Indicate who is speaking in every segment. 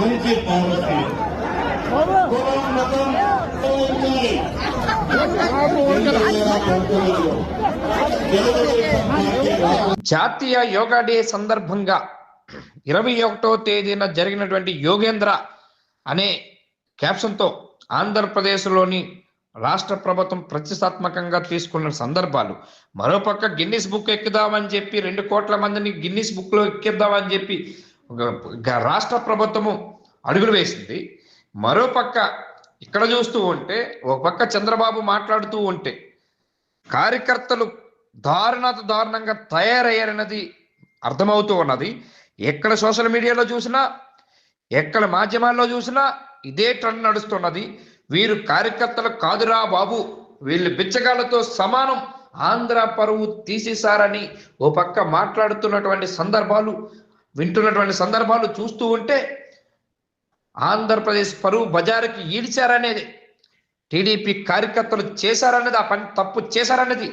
Speaker 1: మంచి పాలసీ. కులం మతం గౌరవించాలి.
Speaker 2: జాతీయ యోగా డే సందర్భంగా 21వ తేదీన జరిగినటువంటి యోగేంద్ర అనే క్యాప్షన్తో ఆంధ్రప్రదేశ్లోని రాష్ట్ర ప్రభుత్వం ప్రతిష్టాత్మకంగా తీసుకున్న సందర్భాలు, మరోపక్క గిన్నిస్ బుక్ ఎక్కుదామని చెప్పి 2 కోట్ల మందిని గిన్నిస్ బుక్ లో ఎక్కిద్దామని చెప్పి రాష్ట్ర ప్రభుత్వము అడుగులు వేసింది. మరోపక్క ఇక్కడ చూస్తూ ఉంటే ఒక పక్క చంద్రబాబు మాట్లాడుతూ ఉంటే కార్యకర్తలు దారుణంగా తయారయ్యారన్నది అర్థమవుతూ ఉన్నది. ఎక్కడ సోషల్ మీడియాలో చూసినా, ఎక్కడ మాధ్యమాల్లో చూసినా ఇదే ట్రెండ్ నడుస్తున్నది. వీరు కార్యకర్తలు కాదురా బాబు, వీళ్ళు బిచ్చగాళ్ళతో సమానం, ఆంధ్ర పరువు తీసేశారని ఓ పక్క మాట్లాడుతున్నటువంటి సందర్భాలు, వింటున్నటువంటి సందర్భాలు చూస్తూ ఉంటే ఆంధ్రప్రదేశ్ పరువు బజారుకి ఈడ్చారనేది, టీడీపీ కార్యకర్తలు చేశారనేది, ఆ పని తప్పు చేశారనేది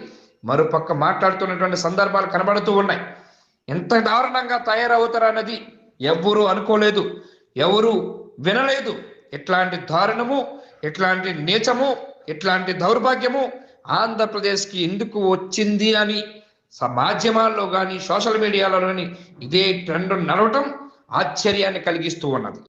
Speaker 2: మరోపక్క మాట్లాడుతున్నటువంటి సందర్భాలు కనబడుతూ ఉన్నాయి. ఎంత దారుణంగా తయారవుతారన్నది ఎవ్వరూ అనుకోలేదు, ఎవరు వినలేదు. ఎట్లాంటి దారుణము, ఎట్లాంటి నీచము, ఎట్లాంటి దౌర్భాగ్యము ఆంధ్రప్రదేశ్కి ఎందుకు వచ్చింది అని మాధ్యమాల్లో కానీ సోషల్ మీడియాలో కానీ ఇదే ట్రెండ్ నడవటం ఆశ్చర్యాన్ని కలిగిస్తూ ఉన్నది.